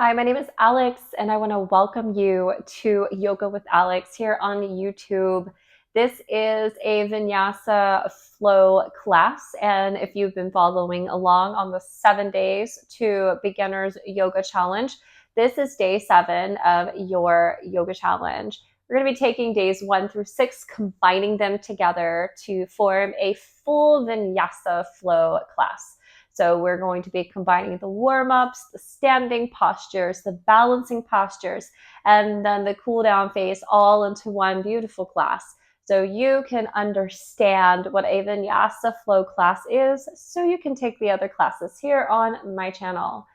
Hi, my name is Alex, and I want to welcome you to Yoga with Alex here on YouTube. This is a Vinyasa flow class, and if you've been following along on the 7 days to beginners yoga challenge, this is day 7 of your yoga challenge. We're going to be taking days 1 through 6, combining them together to form a full Vinyasa flow class. So we're going to be combining the warm-ups, the standing postures, the balancing postures, and then the cool down phase all into one beautiful class. So you can understand what a Vinyasa flow class is, so you can take the other classes here on my channel.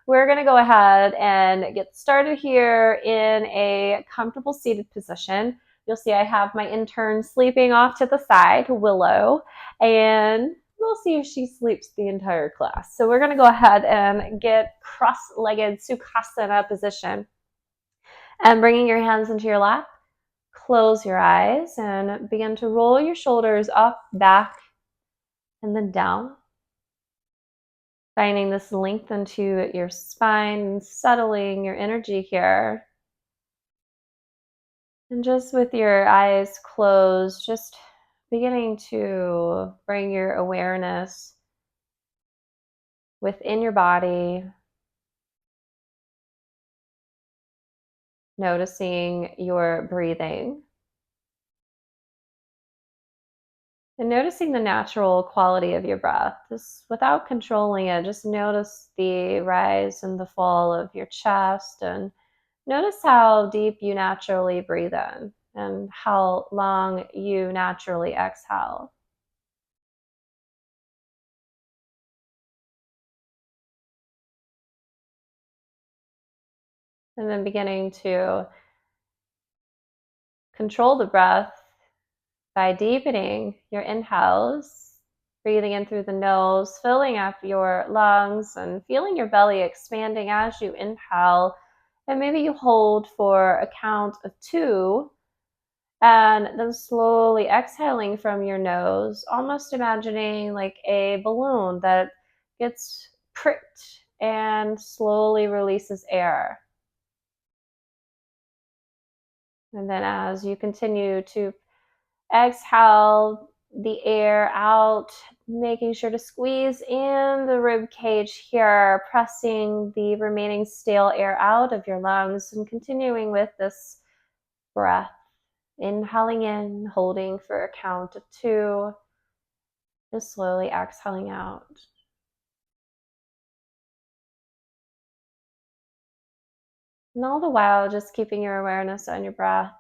We're going to go ahead and get started here in a comfortable seated position. You'll see I have my intern sleeping off to the side, Willow, and we'll see if she sleeps the entire class. So we're going to go ahead and get cross-legged Sukhasana position. And bringing your hands into your lap, close your eyes and begin to roll your shoulders up, back, and then down. Finding this length into your spine and settling your energy here. And just with your eyes closed, just beginning to bring your awareness within your body, noticing your breathing, and noticing the natural quality of your breath. Just without controlling it, just notice the rise and the fall of your chest, and notice how deep you naturally breathe in and how long you naturally exhale. And then beginning to control the breath by deepening your inhales, breathing in through the nose, filling up your lungs, and feeling your belly expanding as you inhale. And maybe you hold for a count of 2, and then slowly exhaling from your nose, almost imagining like a balloon that gets pricked and slowly releases air. And then as you continue to exhale the air out, making sure to squeeze in the rib cage here, pressing the remaining stale air out of your lungs, and continuing with this breath. Inhaling in, holding for a count of 2, just slowly exhaling out. And all the while, just keeping your awareness on your breath.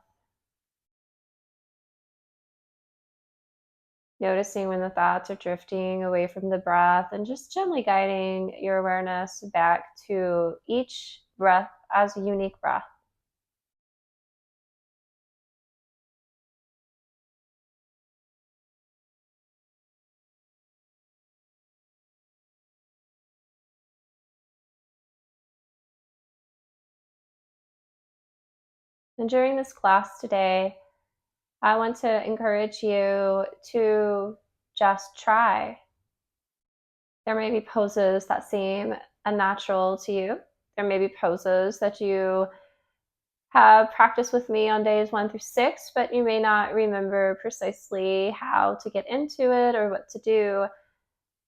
Noticing when the thoughts are drifting away from the breath, and just gently guiding your awareness back to each breath as a unique breath. And during this class today, I want to encourage you to just try. There may be poses that seem unnatural to you. There may be poses that you have practiced with me on days 1 through 6, but you may not remember precisely how to get into it or what to do.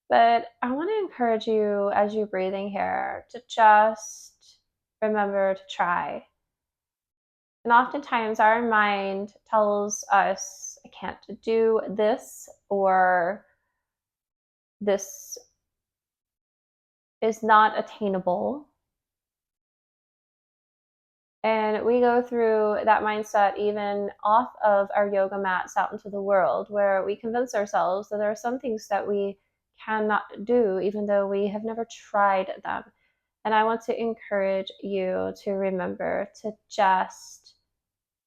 But I want to encourage you as you're breathing here to just remember to try. And oftentimes our mind tells us, I can't do this, or this is not attainable. And we go through that mindset even off of our yoga mats out into the world, where we convince ourselves that there are some things that we cannot do, even though we have never tried them. And I want to encourage you to remember to just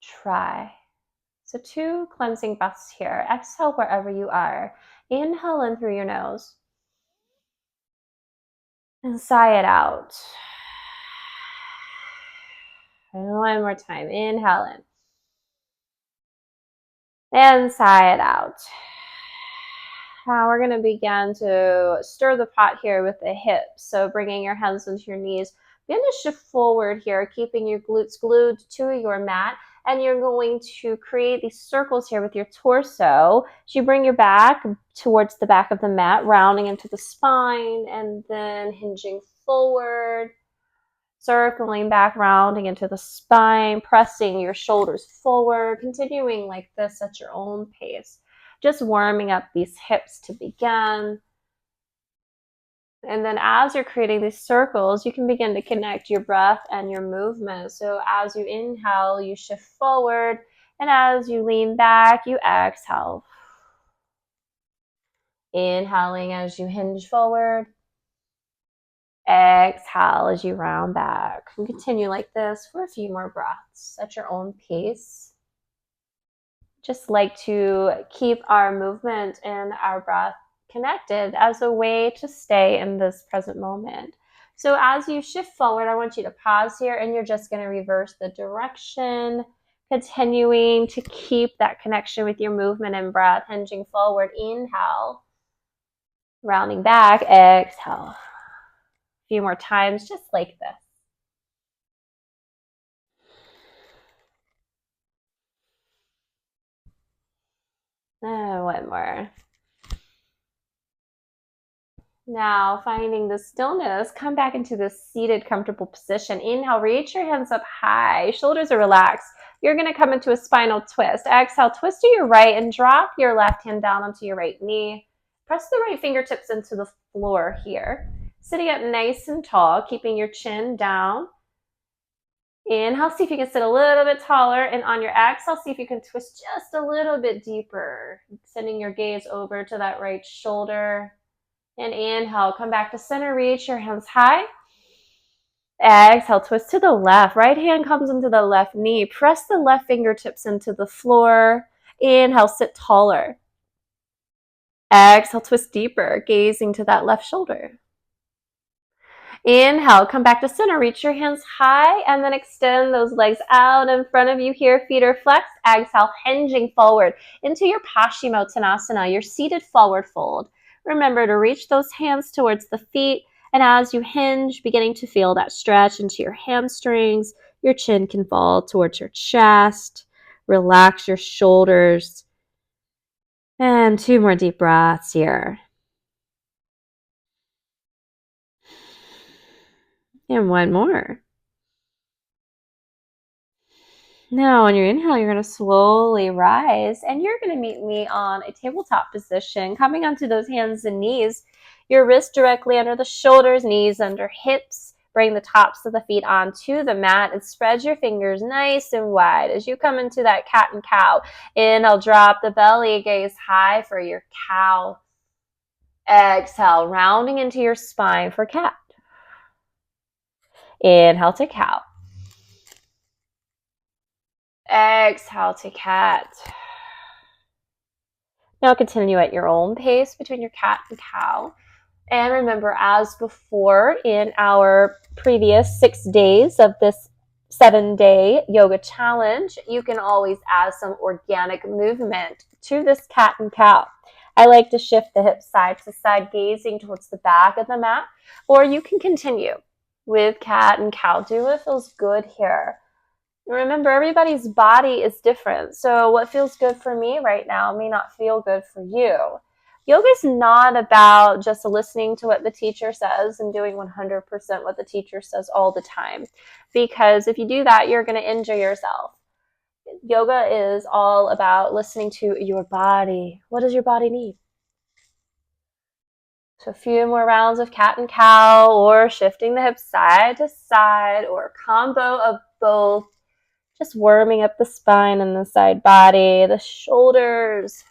try. So 2 cleansing breaths here. Exhale wherever you are. Inhale in through your nose. And sigh it out. And one more time. Inhale in. And sigh it out. Now we're going to begin to stir the pot here with the hips. So bringing your hands into your knees, You're going to shift forward here, keeping your glutes glued to your mat, and you're going to create these circles here with your torso. So you bring your back towards the back of the mat, rounding into the spine, and then hinging forward, circling back, rounding into the spine, pressing your shoulders forward, continuing like this at your own pace. Just warming up these hips to begin. And then as you're creating these circles, you can begin to connect your breath and your movement. So as you inhale, you shift forward. And as you lean back, you exhale. Inhaling as you hinge forward. Exhale as you round back. And continue like this for a few more breaths at your own pace. Just like to keep our movement and our breath connected as a way to stay in this present moment. So as you shift forward, I want you to pause here, and you're just going to reverse the direction, continuing to keep that connection with your movement and breath. Hinging forward, inhale, rounding back, exhale. A few more times, just like this. One more. Now, finding the stillness, come back into this seated, comfortable position. Inhale, reach your hands up high. Shoulders are relaxed. You're going to come into a spinal twist. Exhale, twist to your right and drop your left hand down onto your right knee. Press the right fingertips into the floor here. Sitting up nice and tall, keeping your chin down. Inhale, see if you can sit a little bit taller. And on your exhale, see if you can twist just a little bit deeper. Sending your gaze over to that right shoulder. And inhale, come back to center, reach your hands high. Exhale, twist to the left. Right hand comes into the left knee. Press the left fingertips into the floor. Inhale, sit taller. Exhale, twist deeper, gazing to that left shoulder. Inhale, come back to center, reach your hands high, and then extend those legs out in front of you here. Feet are flexed. Exhale, hinging forward into your Paschimottanasana, your seated forward fold. Remember to reach those hands towards the feet, and as you hinge, beginning to feel that stretch into your hamstrings, your chin can fall towards your chest. Relax your shoulders. And 2 more deep breaths here. And 1 more. Now, on your inhale, you're going to slowly rise, and you're going to meet me on a tabletop position, coming onto those hands and knees. Your wrists directly under the shoulders, knees under hips. Bring the tops of the feet onto the mat and spread your fingers nice and wide. As you come into that cat and cow, inhale, drop the belly, gaze high for your cow. Exhale, rounding into your spine for cat. Inhale to cow. Exhale to cat. Now continue at your own pace between your cat and cow. And remember, as before in our previous 6 days of this 7-day yoga challenge, you can always add some organic movement to this cat and cow. I like to shift the hips side to side, gazing towards the back of the mat, or you can continue with cat and cow. Do what feels good here. Remember, everybody's body is different. So what feels good for me right now may not feel good for you. Yoga is not about just listening to what the teacher says and doing 100% what the teacher says all the time. Because if you do that, you're going to injure yourself. Yoga is all about listening to your body. What does your body need? So a few more rounds of cat and cow, or shifting the hips side to side, or a combo of both. Just warming up the spine and the side body, the shoulders.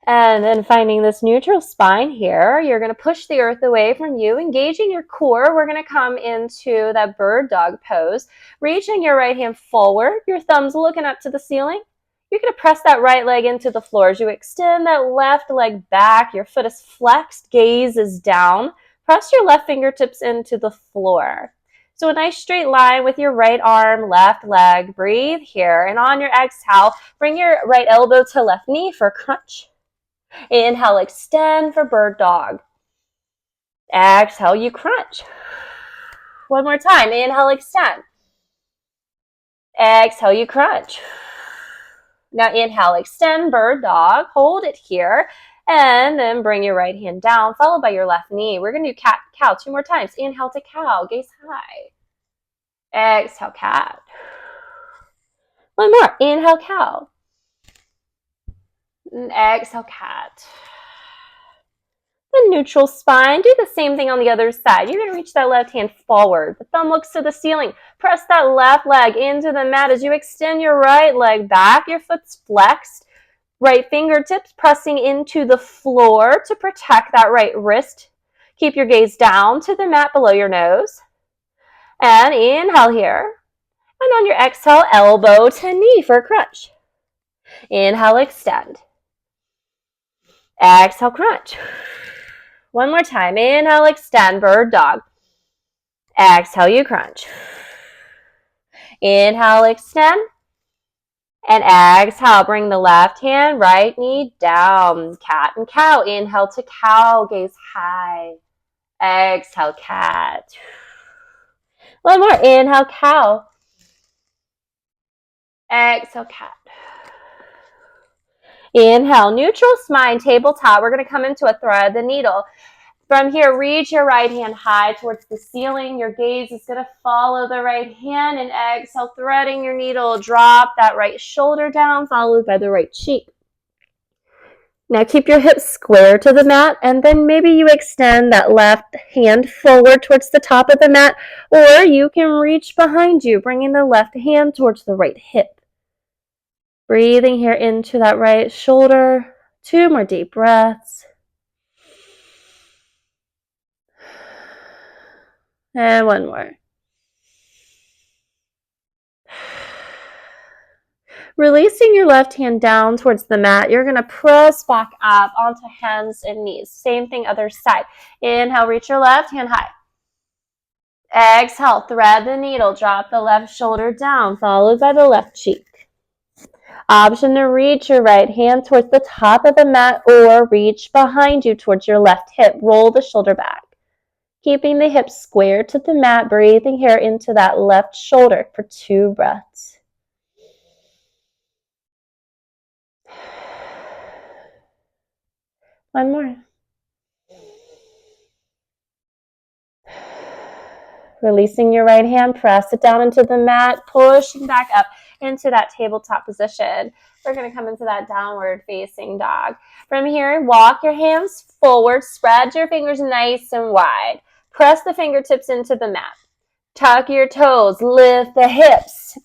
And then finding this neutral spine here, you're going to push the earth away from you, engaging your core. We're going to come into that bird dog pose, reaching your right hand forward, your thumbs looking up to the ceiling. You're going to press that right leg into the floor as you extend that left leg back. Your foot is flexed, gaze is down. Press your left fingertips into the floor. So a nice straight line with your right arm, left leg. Breathe here. And on your exhale, bring your right elbow to left knee for crunch. Inhale, extend for bird dog. Exhale, you crunch. One more time. Inhale, extend. Exhale, you crunch. Now inhale, extend, bird dog. Hold it here. And then bring your right hand down, followed by your left knee. We're going to do cat, cow 2 more times. Inhale to cow, gaze high. Exhale, cat. One more. Inhale, cow. And exhale, cat. The neutral spine. Do the same thing on the other side. You're going to reach that left hand forward. The thumb looks to the ceiling. Press that left leg into the mat as you extend your right leg back. Your foot's flexed. Right fingertips pressing into the floor to protect that right wrist. Keep your gaze down to the mat below your nose. And inhale here. And on your exhale, elbow to knee for a crunch. Inhale, extend. Exhale, crunch. One more time. Inhale, extend, bird dog. Exhale, you crunch. Inhale, extend. And exhale, bring the left hand, right knee down. Cat and cow. Inhale to cow, gaze high. Exhale, cat. One more. Inhale, cow. Exhale, cat. Inhale, neutral spine, tabletop. We're going to come into a thread the needle. From here, reach your right hand high towards the ceiling. Your gaze is going to follow the right hand, and exhale, threading your needle. Drop that right shoulder down, followed by the right cheek. Now keep your hips square to the mat, and then maybe you extend that left hand forward towards the top of the mat, or you can reach behind you, bringing the left hand towards the right hip. Breathing here into that right shoulder. 2 more deep breaths. And one more. Releasing your left hand down towards the mat, you're going to press back up onto hands and knees. Same thing, other side. Inhale, reach your left hand high. Exhale, thread the needle. Drop the left shoulder down, followed by the left cheek. Option to reach your right hand towards the top of the mat or reach behind you towards your left hip. Roll the shoulder back. Keeping the hips square to the mat, breathing here into that left shoulder for 2 breaths. One more. Releasing your right hand, press it down into the mat, pushing back up into that tabletop position. We're going to come into that downward facing dog. From here, walk your hands forward, spread your fingers nice and wide. Press the fingertips into the mat. Tuck your toes, lift the hips,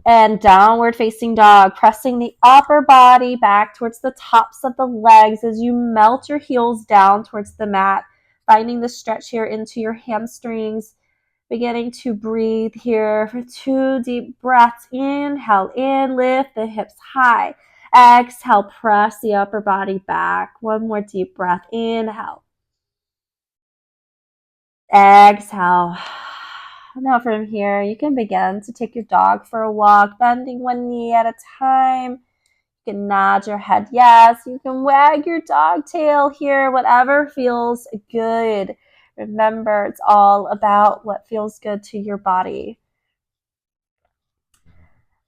and downward facing dog, pressing the upper body back towards the tops of the legs as you melt your heels down towards the mat, finding the stretch here into your hamstrings. Beginning to breathe here for 2 deep breaths. Inhale in, lift the hips high. Exhale, press the upper body back. 1 more deep breath. Inhale. Exhale. Now from here, you can begin to take your dog for a walk, bending 1 knee at a time. You can nod your head yes. You can wag your dog tail here, whatever feels good. Remember, it's all about what feels good to your body.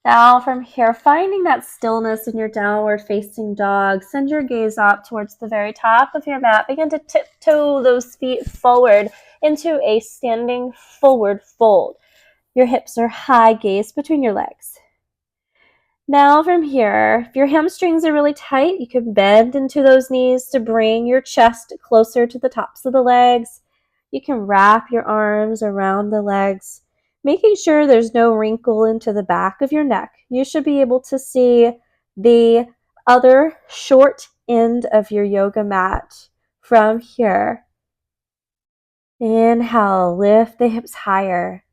Now from here, finding that stillness in your downward facing dog, send your gaze up towards the very top of your mat. Begin to tiptoe those feet forward into a standing forward fold. Your hips are high, gaze between your legs. Now from here, if your hamstrings are really tight, you can bend into those knees to bring your chest closer to the tops of the legs. You can wrap your arms around the legs, making sure there's no wrinkle into the back of your neck. You should be able to see the other short end of your yoga mat from here. Inhale, lift the hips higher.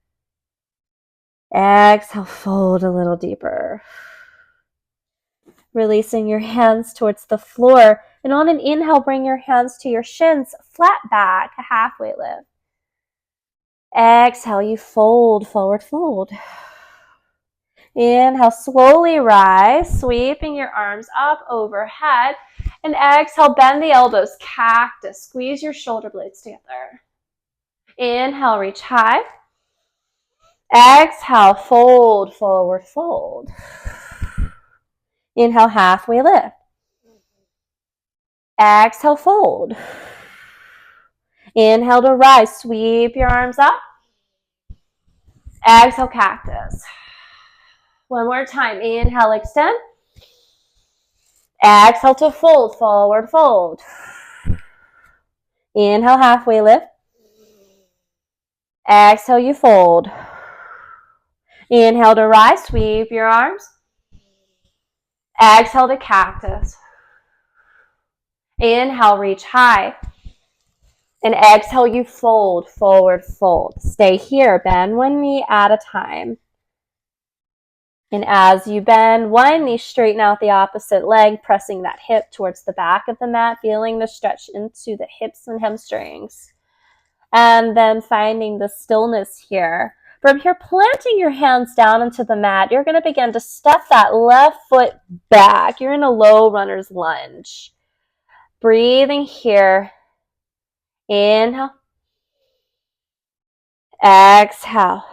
Exhale, fold a little deeper. Releasing your hands towards the floor. And on an inhale, bring your hands to your shins, flat back, a halfway lift. Exhale, you fold, forward fold. Inhale, slowly rise, sweeping your arms up overhead. And exhale, bend the elbows, cactus. Squeeze your shoulder blades together. Inhale, reach high. Exhale, fold, forward, fold. Inhale, halfway lift. Exhale, fold. Inhale to rise, sweep your arms up. Exhale, cactus. One more time, inhale, extend. Exhale to fold, forward, fold. Inhale, halfway lift. Exhale, you fold. Inhale to rise, sweep your arms. Exhale to cactus. Inhale, reach high. And exhale, you fold, forward, fold. Stay here, bend one knee at a time. And as you bend one knee, straighten out the opposite leg, pressing that hip towards the back of the mat, feeling the stretch into the hips and hamstrings. And then finding the stillness here. From here, planting your hands down into the mat, you're going to begin to step that left foot back. You're in a low runner's lunge. Breathing here. Inhale. Exhale.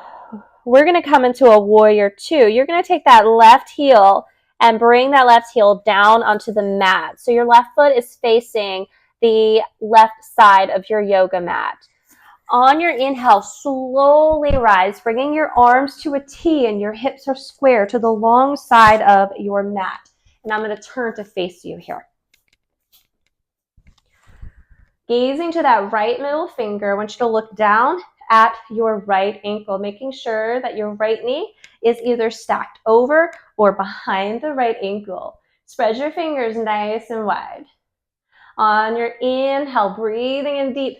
We're going to come into a warrior two. You're going to take that left heel and bring that left heel down onto the mat. So your left foot is facing the left side of your yoga mat. On your inhale, slowly rise, bringing your arms to a T and your hips are square to the long side of your mat. And I'm going to turn to face you here. Gazing to that right middle finger, I want you to look down at your right ankle, making sure that your right knee is either stacked over or behind the right ankle. Spread your fingers nice and wide. On your inhale, breathing in deep.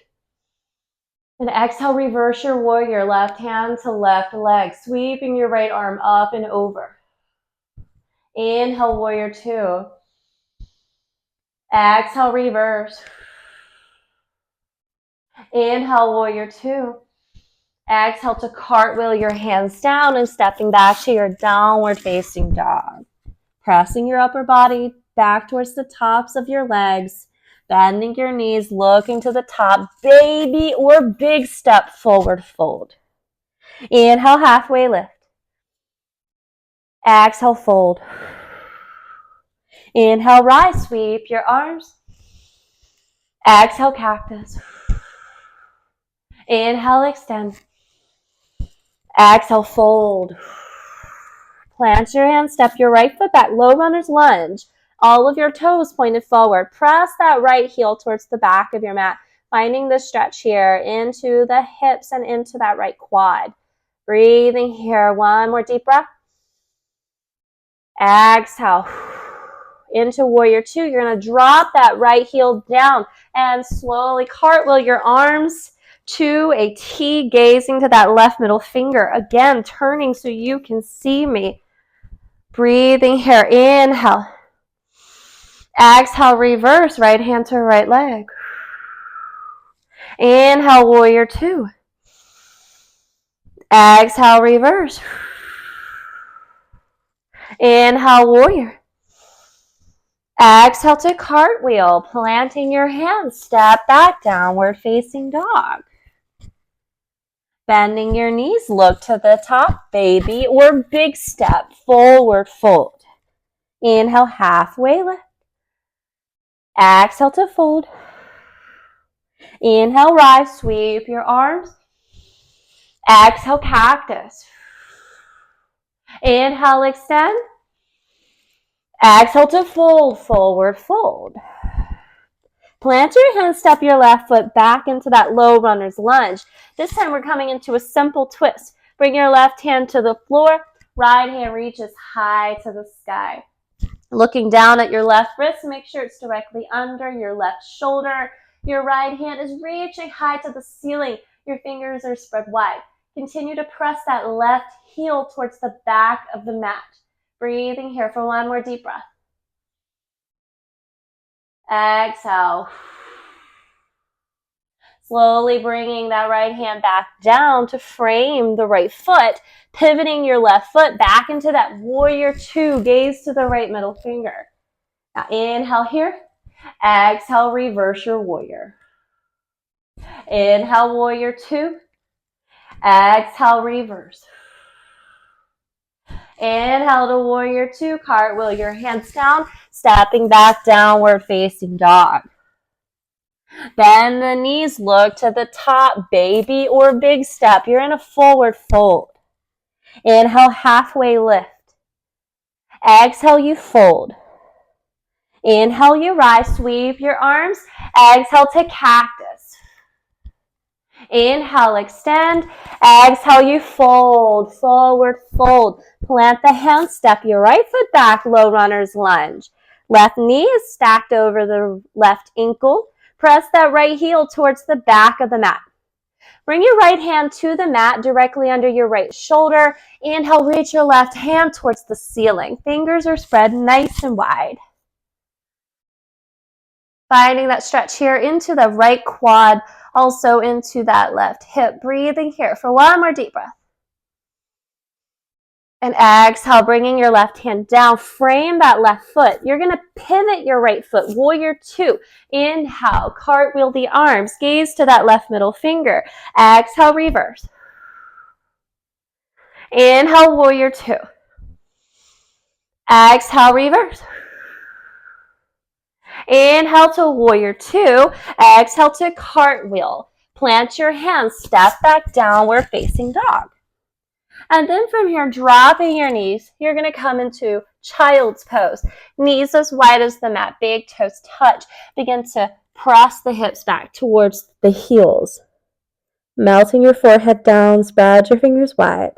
And exhale, reverse your warrior, left hand to left leg, sweeping your right arm up and over. Inhale, warrior two. Exhale, reverse. Inhale, warrior two. Exhale to cartwheel your hands down and stepping back to your downward facing dog. Pressing your upper body back towards the tops of your legs. Bending your knees, looking to the top, baby or big step forward fold. Inhale, halfway lift. Exhale, fold. Inhale, rise, sweep your arms. Exhale, cactus. Inhale, extend. Exhale, fold. Plant your hands, step your right foot back, low runner's lunge. All of your toes pointed forward. Press that right heel towards the back of your mat, finding the stretch here into the hips and into that right quad. Breathing here. One more deep breath. Exhale. Into warrior two. You're going to drop that right heel down and slowly cartwheel your arms to a T, gazing to that left middle finger. Again, turning so you can see me. Breathing here. Inhale. Exhale, reverse, right hand to right leg. Inhale, warrior two. Exhale, reverse. Inhale, warrior. Exhale to cartwheel, planting your hands, step back, downward facing dog. Bending your knees, look to the top, baby or big step, forward fold. Inhale, halfway lift. Exhale to fold. Inhale, rise, sweep your arms. Exhale, cactus. Inhale, extend. Exhale to fold, forward fold. Plant your hands, step your left foot back into that low runner's lunge. This time we're coming into a simple twist. Bring your left hand to the floor. Right hand reaches high to the sky. Looking down at your left wrist, make sure it's directly under your left shoulder. Your right hand is reaching high to the ceiling. Your fingers are spread wide. Continue to press that left heel towards the back of the mat. Breathing here for one more deep breath. Exhale. Slowly bringing that right hand back down to frame the right foot, pivoting your left foot back into that warrior two, gaze to the right middle finger. Now inhale here, exhale, reverse your warrior. Inhale, warrior two, exhale, reverse. Inhale to warrior two, cartwheel your hands down, stepping back, downward facing dog. Bend the knees, look to the top, baby or big step. You're in a forward fold. Inhale, halfway lift. Exhale, you fold. Inhale, you rise, sweep your arms. Exhale to cactus. Inhale, extend. Exhale, you fold, forward fold. Plant the hands, step your right foot back, low runner's lunge. Left knee is stacked over the left ankle. Press that right heel towards the back of the mat. Bring your right hand to the mat directly under your right shoulder. Inhale, reach your left hand towards the ceiling. Fingers are spread nice and wide. Finding that stretch here into the right quad, also into that left hip. Breathing here for one more deep breath. And exhale, bringing your left hand down. Frame that left foot. You're going to pivot your right foot. Warrior two. Inhale, cartwheel the arms. Gaze to that left middle finger. Exhale, reverse. Inhale, warrior two. Exhale, reverse. Inhale to warrior two. Exhale to cartwheel. Plant your hands. Step back, downward facing dog. And then from here, dropping your knees, you're going to come into child's pose. Knees as wide as the mat, big toes touch. Begin to press the hips back towards the heels. Melting your forehead down, spread your fingers wide.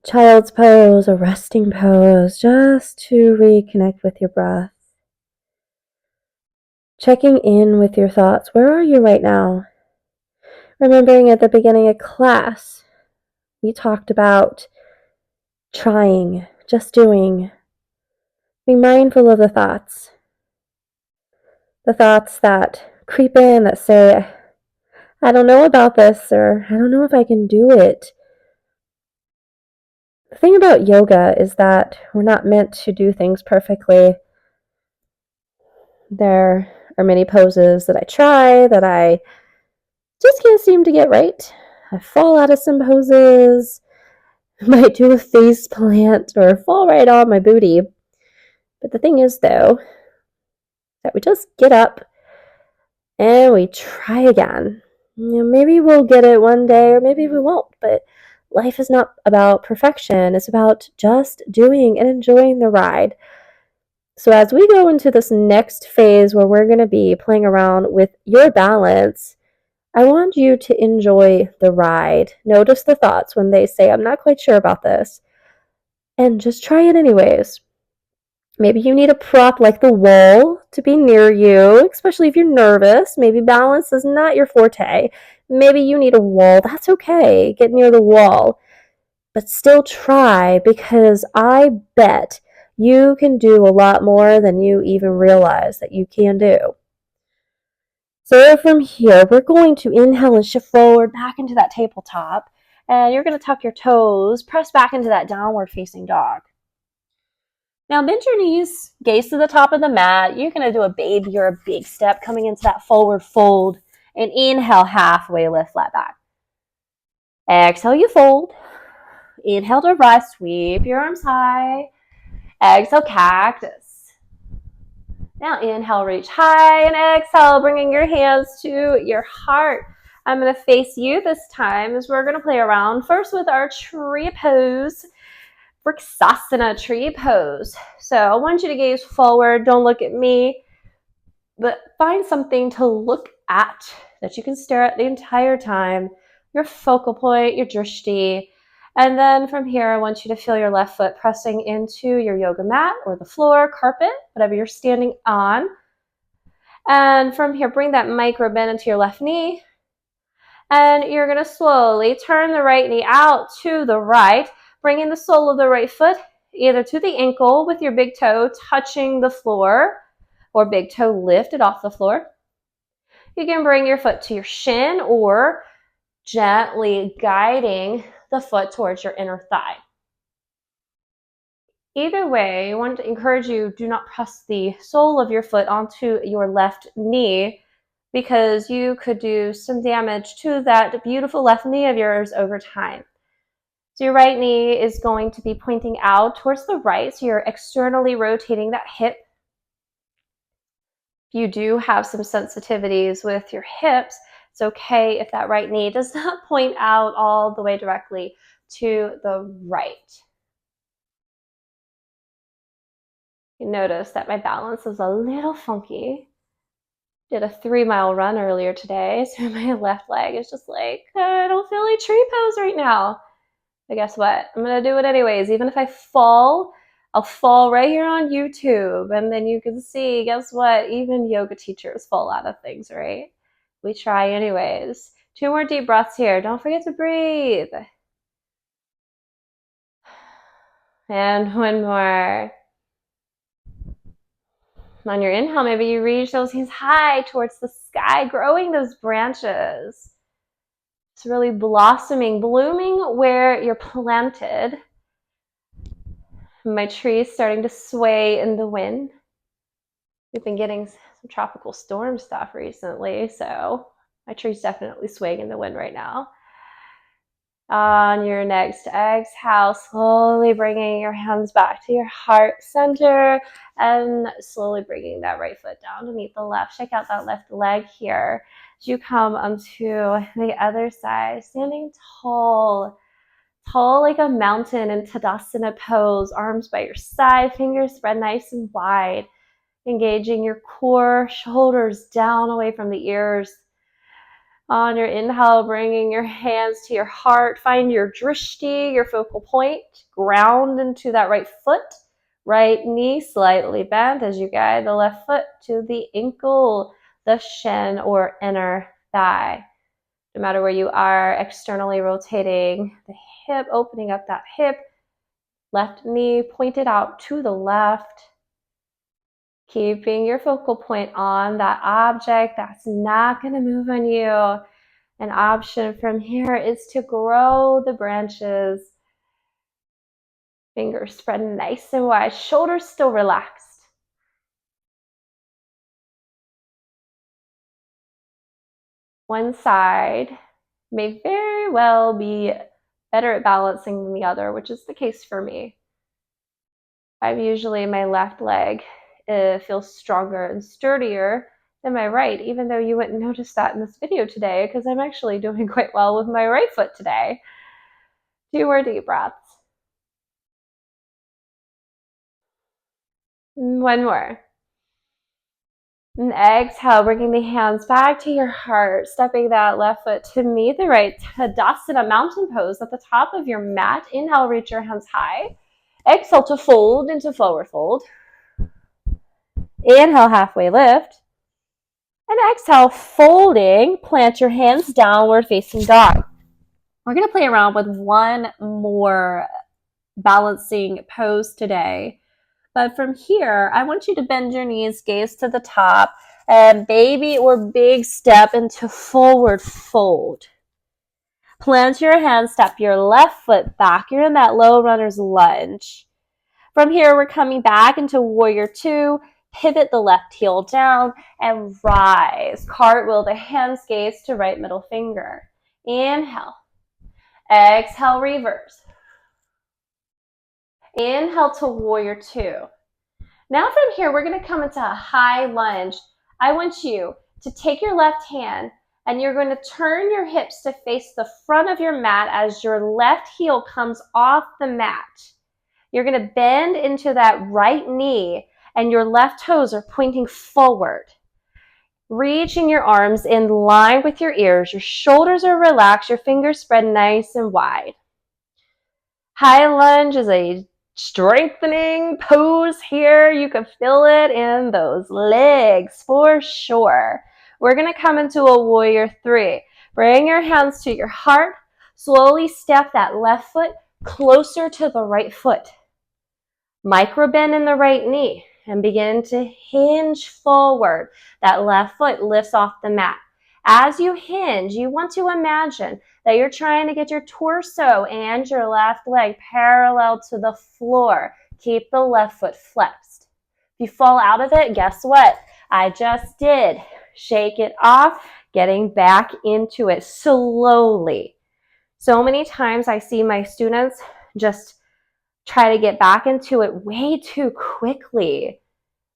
Child's pose, a resting pose, just to reconnect with your breath. Checking in with your thoughts. Where are you right now? Remembering at the beginning of class, we talked about trying, just doing. Being mindful of the thoughts. The thoughts that creep in that say, I don't know about this, or I don't know if I can do it. The thing about yoga is that we're not meant to do things perfectly. There are many poses that I try that I just can't seem to get right. I fall out of some poses, might do a face plant or fall right on my booty. But the thing is, though, that we just get up and we try again. Maybe we'll get it one day or maybe we won't, but life is not about perfection. It's about just doing and enjoying the ride. So as we go into this next phase where we're going to be playing around with your balance, I want you to enjoy the ride. Notice the thoughts when they say, I'm not quite sure about this. And just try it anyways. Maybe you need a prop like the wall to be near you, especially if you're nervous. Maybe balance is not your forte. Maybe you need a wall. That's okay. Get near the wall. But still try, because I bet you can do a lot more than you even realize that you can do. So from here, we're going to inhale and shift forward back into that tabletop. And you're going to tuck your toes, press back into that downward facing dog. Now bend your knees, gaze to the top of the mat. You're going to do a baby or a big step coming into that forward fold. And inhale, halfway lift, flat back. Exhale, you fold. Inhale to rise, sweep your arms high. Exhale, cactus. Now inhale, reach high, and exhale, bringing your hands to your heart. I'm going to face you this time as we're going to play around first with our tree pose. Vrksasana tree pose. So I want you to gaze forward. Don't look at me, but find something to look at that you can stare at the entire time. Your focal point, your drishti. And then from here, I want you to feel your left foot pressing into your yoga mat or the floor, carpet, whatever you're standing on. And from here, bring that micro bend into your left knee. And you're going to slowly turn the right knee out to the right, bringing the sole of the right foot either to the ankle with your big toe touching the floor or big toe lifted off the floor. You can bring your foot to your shin or gently guiding the foot towards your inner thigh. Either way, I want to encourage you, do not press the sole of your foot onto your left knee, because you could do some damage to that beautiful left knee of yours over time. So your right knee is going to be pointing out towards the right. So you're externally rotating that hip. If you do have some sensitivities with your hips, it's okay if that right knee does not point out all the way directly to the right. You notice that my balance is a little funky. Did a 3-mile run earlier today, so my left leg is just like, I don't feel like tree pose right now. But guess what? I'm gonna do it anyways. Even if I fall, I'll fall right here on YouTube, and then you can see, guess what? Even yoga teachers fall out of things, right? We try anyways. 2 more deep breaths here. Don't forget to breathe. And 1 more. On your inhale, maybe you reach those hands high towards the sky, growing those branches. It's really blossoming, blooming where you're planted. My tree is starting to sway in the wind. We've been getting some tropical storm stuff recently, so my tree's definitely swaying in the wind right now. On your next exhale, slowly bringing your hands back to your heart center and slowly bringing that right foot down to meet the left. Check out that left leg here. As you come onto the other side, standing tall like a mountain in Tadasana pose, arms by your side, fingers spread nice and wide, engaging your core, shoulders down away from the ears. On your inhale, bringing your hands to your heart, find your drishti, your focal point, ground into that right foot, right knee slightly bent as you guide the left foot to the ankle, the shin or inner thigh. No matter where you are, externally rotating the hip, opening up that hip, left knee pointed out to the left, keeping your focal point on that object that's not going to move on you. An option from here is to grow the branches. Fingers spread nice and wide, shoulders still relaxed. One side may very well be better at balancing than the other, which is the case for me. Usually my left leg feels stronger and sturdier than my right, even though you wouldn't notice that in this video today because I'm actually doing quite well with my right foot today. 2 more deep breaths. 1 more. And exhale, bringing the hands back to your heart, stepping that left foot to meet the right. Tadasana mountain pose at the top of your mat. Inhale, reach your hands high. Exhale to fold into forward fold. Inhale, halfway lift. And exhale, folding, plant your hands downward facing dog. We're going to play around with 1 more balancing pose today. But from here, I want you to bend your knees, gaze to the top, and baby or big step into forward fold. Plant your hands, step your left foot back. You're in that low runner's lunge. From here, we're coming back into warrior 2. Pivot the left heel down and rise. Cartwheel the hands, gaze to right middle finger. Inhale. Exhale, reverse. Inhale to warrior 2. Now from here, we're going to come into a high lunge. I want you to take your left hand and you're going to turn your hips to face the front of your mat as your left heel comes off the mat. You're going to bend into that right knee and your left toes are pointing forward. Reaching your arms in line with your ears. Your shoulders are relaxed. Your fingers spread nice and wide. High lunge is a strengthening pose here. You can feel it in those legs for sure. We're going to come into a warrior 3. Bring your hands to your heart. Slowly step that left foot closer to the right foot. Micro bend in the right knee and begin to hinge forward. That left foot lifts off the mat. As you hinge, you want to imagine that you're trying to get your torso and your left leg parallel to the floor. Keep the left foot flexed. If you fall out of it, guess what? I just did. Shake it off, getting back into it slowly. So many times I see my students just try to get back into it way too quickly.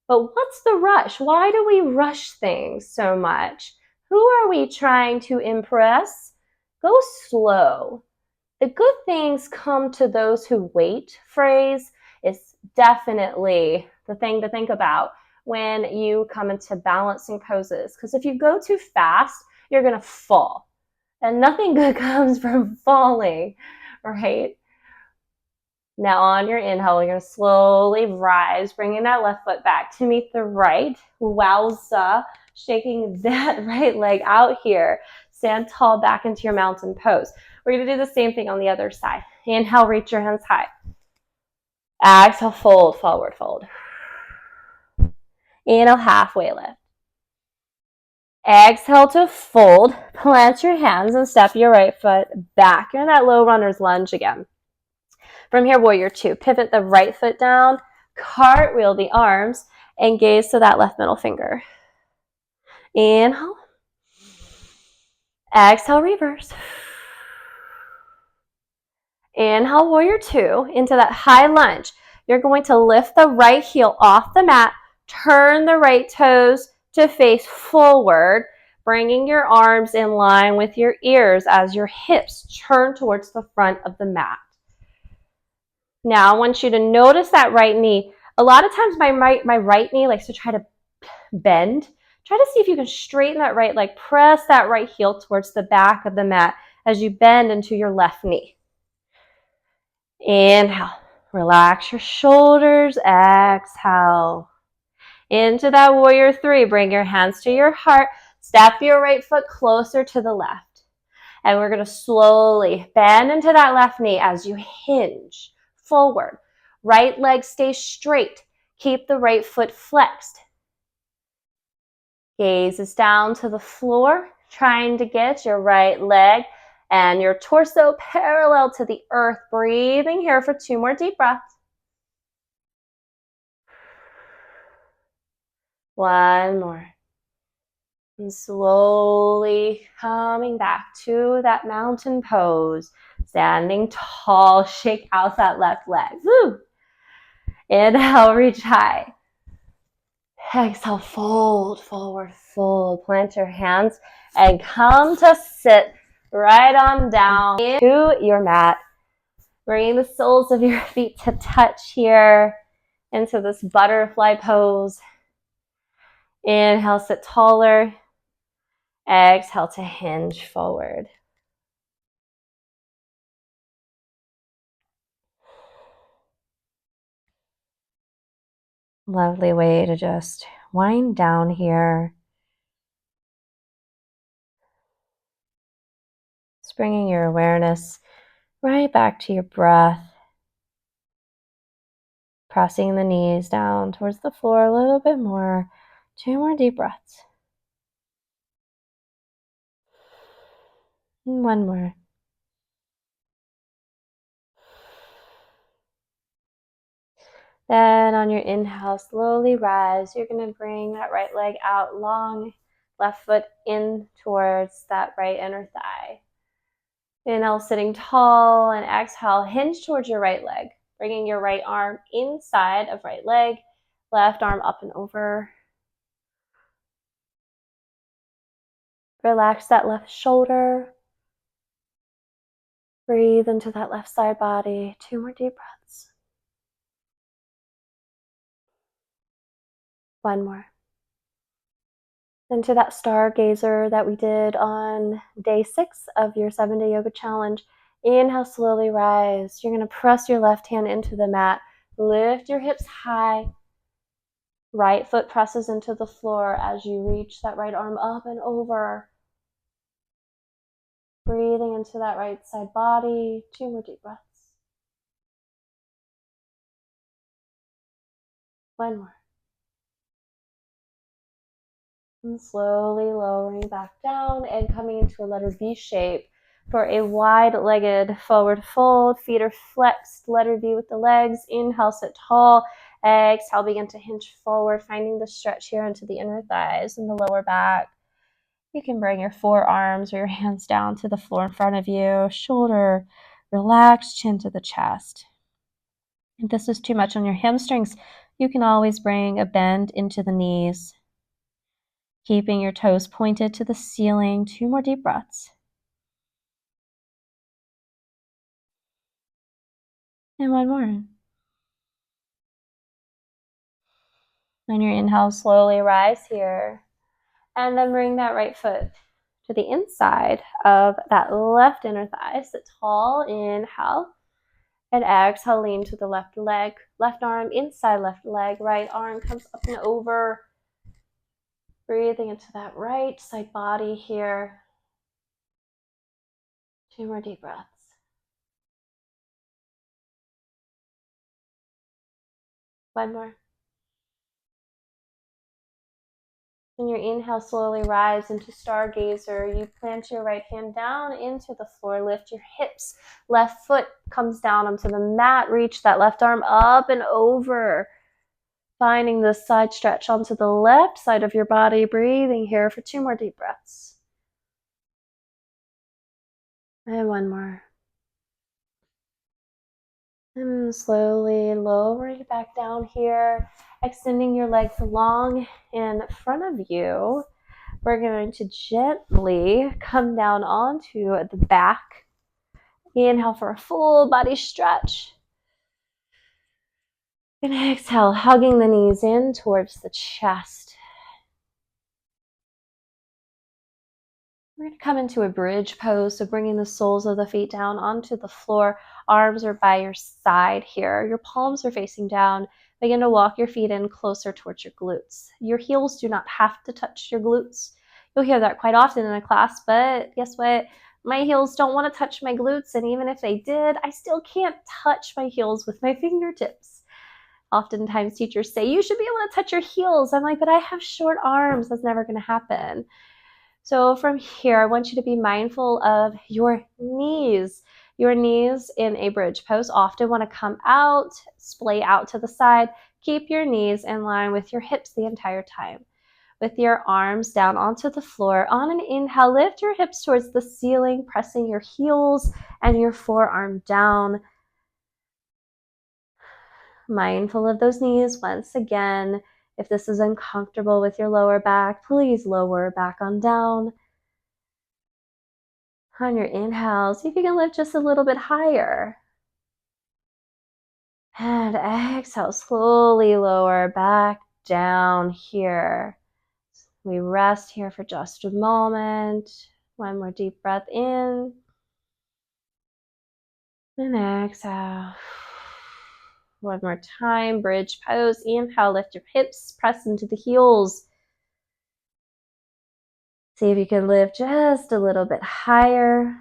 But what's the rush? Why do we rush things so much? Who are we trying to impress? Go slow. The good things come to those who wait phrase is definitely the thing to think about when you come into balancing poses. Because if you go too fast, you're going to fall. And nothing good comes from falling, right? Now on your inhale, you're going to slowly rise, bringing that left foot back to meet the right. Wowza. Shaking that right leg out here. Stand tall back into your mountain pose. We're going to do the same thing on the other side. Inhale, reach your hands high. Exhale, fold, forward fold. Inhale, halfway lift. Exhale to fold. Plant your hands and step your right foot back. You're in that low runner's lunge again. From here, warrior two. Pivot the right foot down, cartwheel the arms, and gaze to that left middle finger. Inhale. Exhale, reverse. Inhale, warrior two, into that high lunge. You're going to lift the right heel off the mat, turn the right toes to face forward, bringing your arms in line with your ears as your hips turn towards the front of the mat. Now, I want you to notice that right knee. A lot of times my right knee likes to try to bend. Try to see if you can straighten that right leg. Press that right heel towards the back of the mat as you bend into your left knee. Inhale. Relax your shoulders. Exhale. Into that warrior three. Bring your hands to your heart. Step your right foot closer to the left. And we're going to slowly bend into that left knee as you hinge forward. Right leg stays straight. Keep the right foot flexed. Gaze is down to the floor, trying to get your right leg and your torso parallel to the earth. Breathing here for 2 more deep breaths. 1 more. And slowly coming back to that mountain pose. Standing tall, shake out that left leg. Woo! Inhale, reach high. Exhale, fold, forward, fold. Plant your hands and come to sit right on down to your mat. Bringing the soles of your feet to touch here into this butterfly pose. Inhale, sit taller. Exhale to hinge forward. Lovely way to just wind down here. Just bringing your awareness right back to your breath. Pressing the knees down towards the floor a little bit more. 2 more deep breaths. And 1 more. Then on your inhale, slowly rise. You're going to bring that right leg out long, left foot in towards that right inner thigh. Inhale, sitting tall, and exhale, hinge towards your right leg. Bringing your right arm inside of right leg, left arm up and over. Relax that left shoulder. Breathe into that left side body. 2 more deep breaths. 1 more. Into that stargazer that we did on day 6 of your 7-day yoga challenge. Inhale, slowly rise. You're going to press your left hand into the mat. Lift your hips high. Right foot presses into the floor as you reach that right arm up and over. Breathing into that right side body. 2 more deep breaths. 1 more. And slowly lowering back down and coming into a letter V shape for a wide-legged forward fold. Feet are flexed, letter V with the legs. Inhale, sit tall. Exhale, begin to hinge forward, finding the stretch here into the inner thighs and the lower back. You can bring your forearms or your hands down to the floor in front of you. Shoulder relaxed, chin to the chest. If this is too much on your hamstrings, you can always bring a bend into the knees. Keeping your toes pointed to the ceiling. 2 more deep breaths. And 1 more. On your inhale, slowly rise here. And then bring that right foot to the inside of that left inner thigh. Sit tall, inhale. And exhale, lean to the left leg. Left arm inside left leg. Right arm comes up and over. Breathing into that right side body here. 2 more deep breaths. One more. On your inhale, slowly rise into stargazer. You plant your right hand down into the floor. Lift your hips. Left foot comes down onto the mat. Reach that left arm up and over. Finding the side stretch onto the left side of your body. Breathing here for 2 more deep breaths. And 1 more. And slowly lowering back down here. Extending your legs long in front of you. We're going to gently come down onto the back. Inhale for a full body stretch. And exhale, hugging the knees in towards the chest. We're going to come into a bridge pose, so bringing the soles of the feet down onto the floor. Arms are by your side here. Your palms are facing down. Begin to walk your feet in closer towards your glutes. Your heels do not have to touch your glutes. You'll hear that quite often in a class, but guess what? My heels don't want to touch my glutes, and even if they did, I still can't touch my heels with my fingertips. Oftentimes teachers say, you should be able to touch your heels. I'm like, but I have short arms. That's never going to happen. So from here, I want you to be mindful of your knees. Your knees in a bridge pose often want to come out, splay out to the side. Keep your knees in line with your hips the entire time. With your arms down onto the floor, on an inhale, lift your hips towards the ceiling, pressing your heels and your forearm down. Mindful of those knees once again. If this is uncomfortable with your lower back, please lower back on down. On your inhale, see if you can lift just a little bit higher. And exhale, slowly lower back down here. We rest here for just a moment. 1 more deep breath in. And exhale. 1 more time, bridge pose. Inhale, lift your hips, press into the heels. See if you can lift just a little bit higher.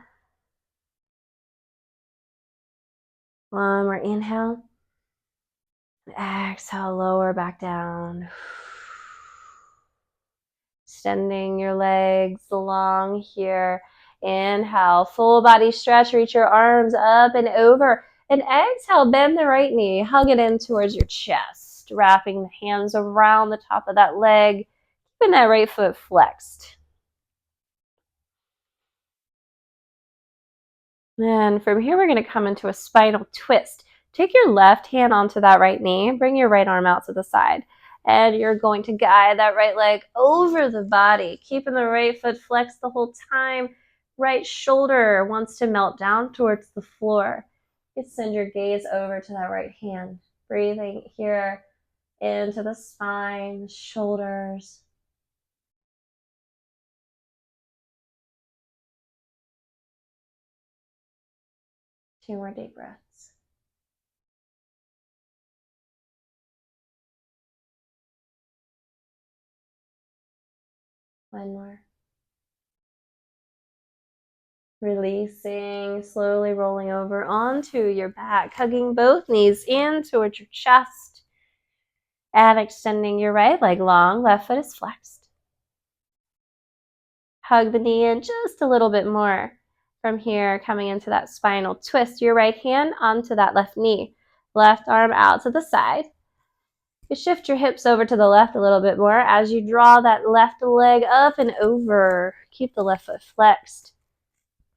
1 more inhale. Exhale, lower back down. Extending your legs long here. Inhale, full body stretch. Reach your arms up and over. And exhale, bend the right knee. Hug it in towards your chest. Wrapping the hands around the top of that leg. Keeping that right foot flexed. And from here, we're going to come into a spinal twist. Take your left hand onto that right knee. Bring your right arm out to the side. And you're going to guide that right leg over the body, keeping the right foot flexed the whole time. Right shoulder wants to melt down towards the floor. You send your gaze over to that right hand. Breathing here into the spine, shoulders. Two more deep breaths. One more. Releasing, slowly rolling over onto your back, hugging both knees in towards your chest, and extending your right leg long. Left foot is flexed. Hug the knee in just a little bit more. From here, coming into that spinal twist, your right hand onto that left knee. Left arm out to the side. You shift your hips over to the left a little bit more as you draw that left leg up and over. Keep the left foot flexed.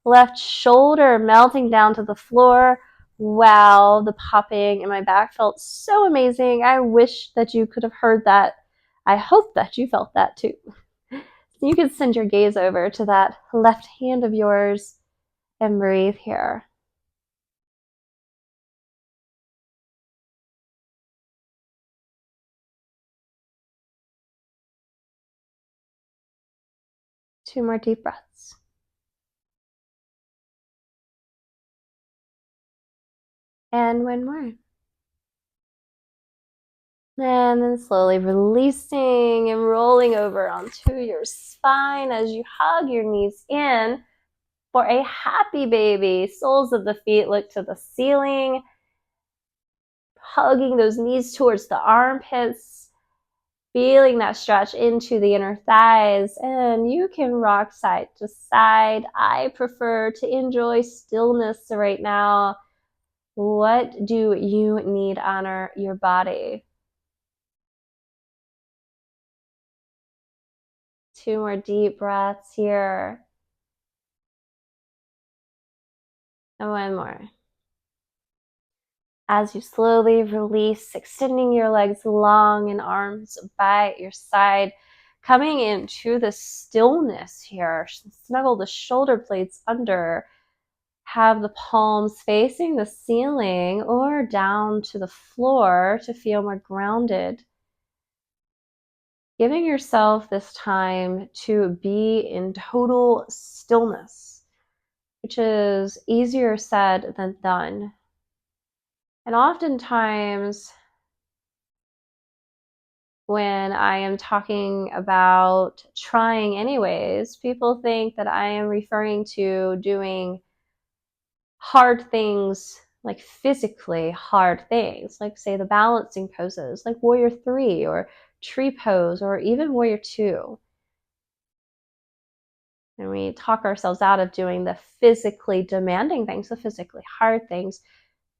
Left shoulder melting down to the floor. Wow, the popping in my back felt so amazing. I wish that you could have heard that. I hope that you felt that too. You can send your gaze over to that left hand of yours and breathe here. Two more deep breaths. And one more. And then slowly releasing and rolling over onto your spine as you hug your knees in for a happy baby. Soles of the feet look to the ceiling, hugging those knees towards the armpits, feeling that stretch into the inner thighs. And you can rock side to side. I prefer to enjoy stillness right now. What do you need on your body? Two more deep breaths here. And one more. As you slowly release, extending your legs long and arms by your side, coming into the stillness here. Snuggle the shoulder blades under. Have the palms facing the ceiling or down to the floor to feel more grounded. Giving yourself this time to be in total stillness, which is easier said than done. And oftentimes, when I am talking about trying anyways, people think that I am referring to doing hard things, like physically hard things, like say the balancing poses, like Warrior 3 or Tree Pose or even Warrior 2. And we talk ourselves out of doing the physically demanding things, the physically hard things,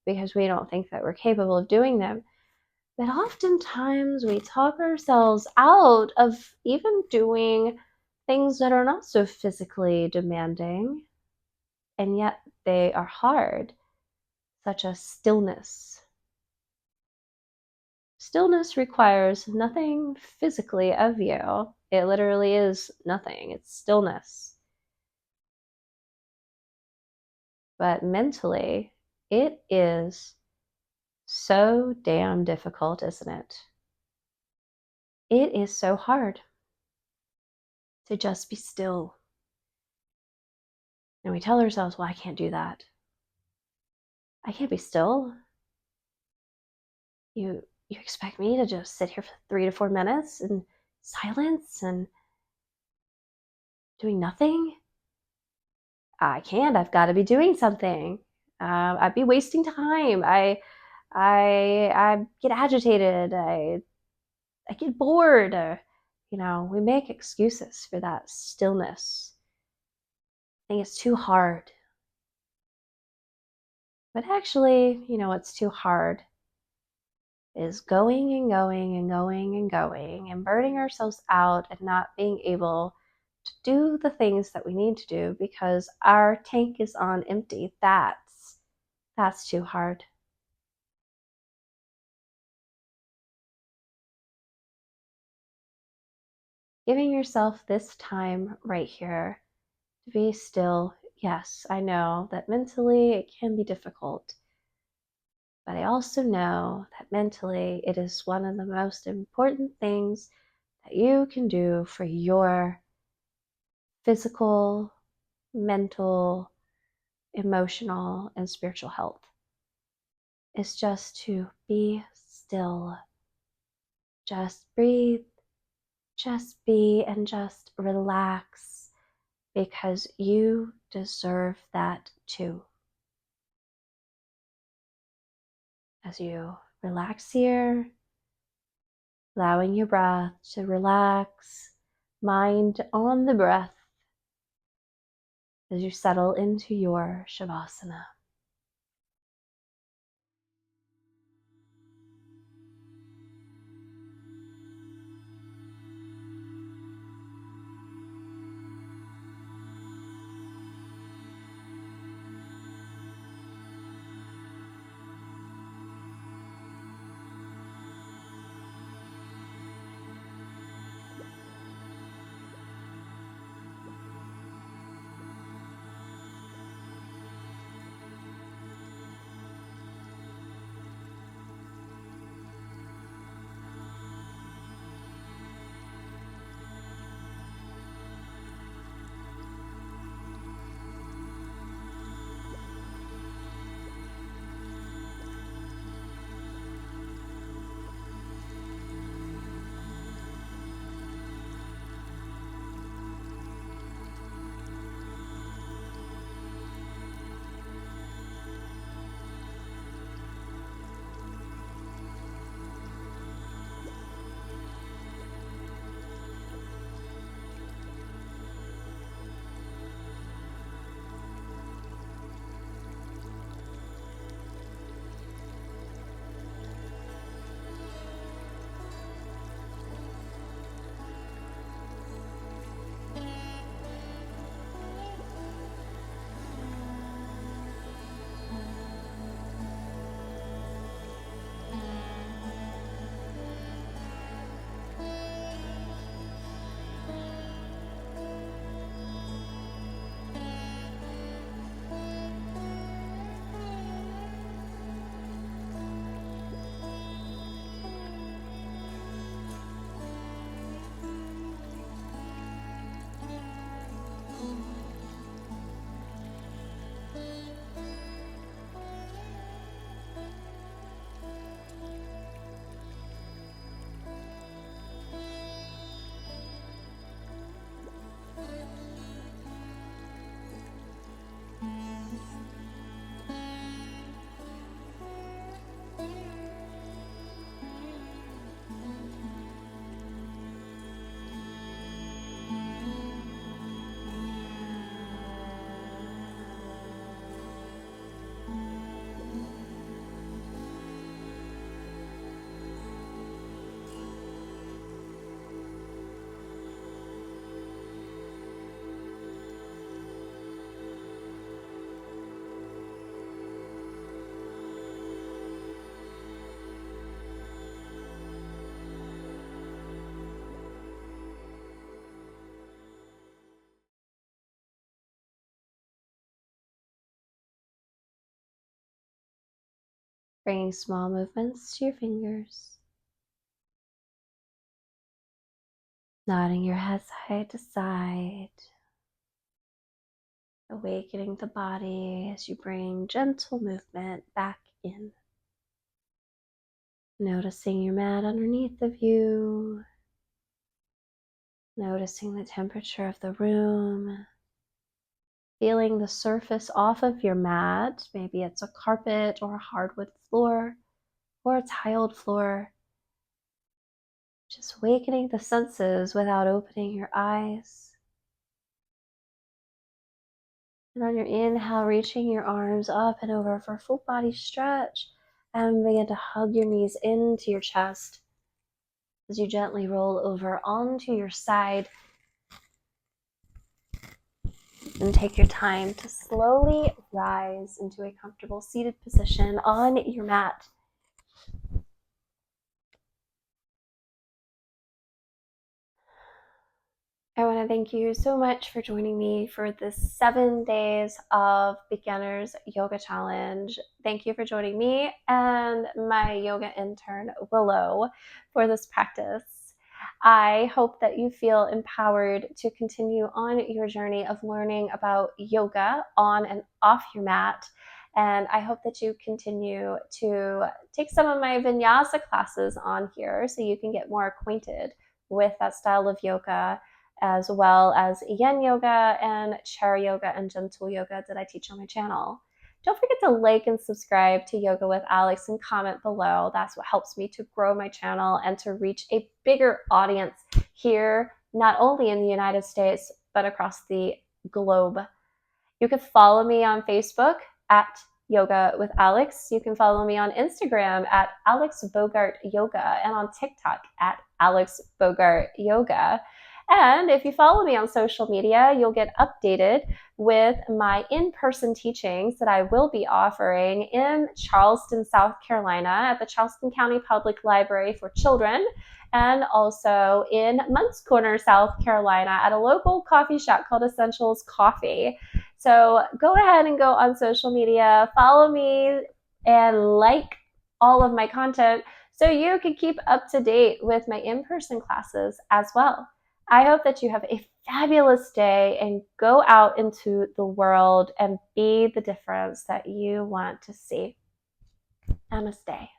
because we don't think that we're capable of doing them. But oftentimes we talk ourselves out of even doing things that are not so physically demanding, and yet they are hard, such as stillness. Stillness requires nothing physically of you. It literally is nothing. It's stillness. But mentally, it is so damn difficult, isn't it? It is so hard to just be still. And we tell ourselves, well, I can't do that. I can't be still. You expect me to just sit here for 3 to 4 minutes in silence and doing nothing? I can't. I've got to be doing something. I'd be wasting time. I get agitated. I get bored. We make excuses for that stillness. I think it's too hard. But actually, what's too hard is going and going and going and going and burning ourselves out and not being able to do the things that we need to do because our tank is on empty. That's too hard. Giving yourself this time right here to be still. Yes, I know that mentally it can be difficult, but I also know that mentally it is one of the most important things that you can do for your physical, mental, emotional, and spiritual health. Is just to be still. Just breathe, just be, and just relax because you deserve that too. As you relax here, allowing your breath to relax, mind on the breath as you settle into your Shavasana. Bringing small movements to your fingers. Nodding your head side to side. Awakening the body as you bring gentle movement back in. Noticing your mat underneath of you. Noticing the temperature of the room. Feeling the surface off of your mat. Maybe it's a carpet or a hardwood floor or a tiled floor. Just awakening the senses without opening your eyes. And on your inhale, reaching your arms up and over for a full body stretch. And begin to hug your knees into your chest as you gently roll over onto your side. And take your time to slowly rise into a comfortable seated position on your mat. I want to thank you so much for joining me for this 7 days of Beginners Yoga Challenge. Thank you for joining me and my yoga intern, Willow, for this practice. I hope that you feel empowered to continue on your journey of learning about yoga on and off your mat. And I hope that you continue to take some of my Vinyasa classes on here so you can get more acquainted with that style of yoga, as well as yin yoga and chair yoga and gentle yoga that I teach on my channel. Don't forget to like and subscribe to Yoga with Alex and comment below. That's what helps me to grow my channel and to reach a bigger audience here, not only in the United States, but across the globe. You can follow me on Facebook at Yoga with Alex. You can follow me on Instagram at Alex Bogart Yoga and on TikTok at Alex Bogart Yoga. And if you follow me on social media, you'll get updated with my in-person teachings that I will be offering in Charleston, South Carolina at the Charleston County Public Library for Children, and also in Moncks Corner, South Carolina at a local coffee shop called Essentials Coffee. So go ahead and go on social media, follow me, and like all of my content so you can keep up to date with my in-person classes as well. I hope that you have a fabulous day and go out into the world and be the difference that you want to see. Namaste.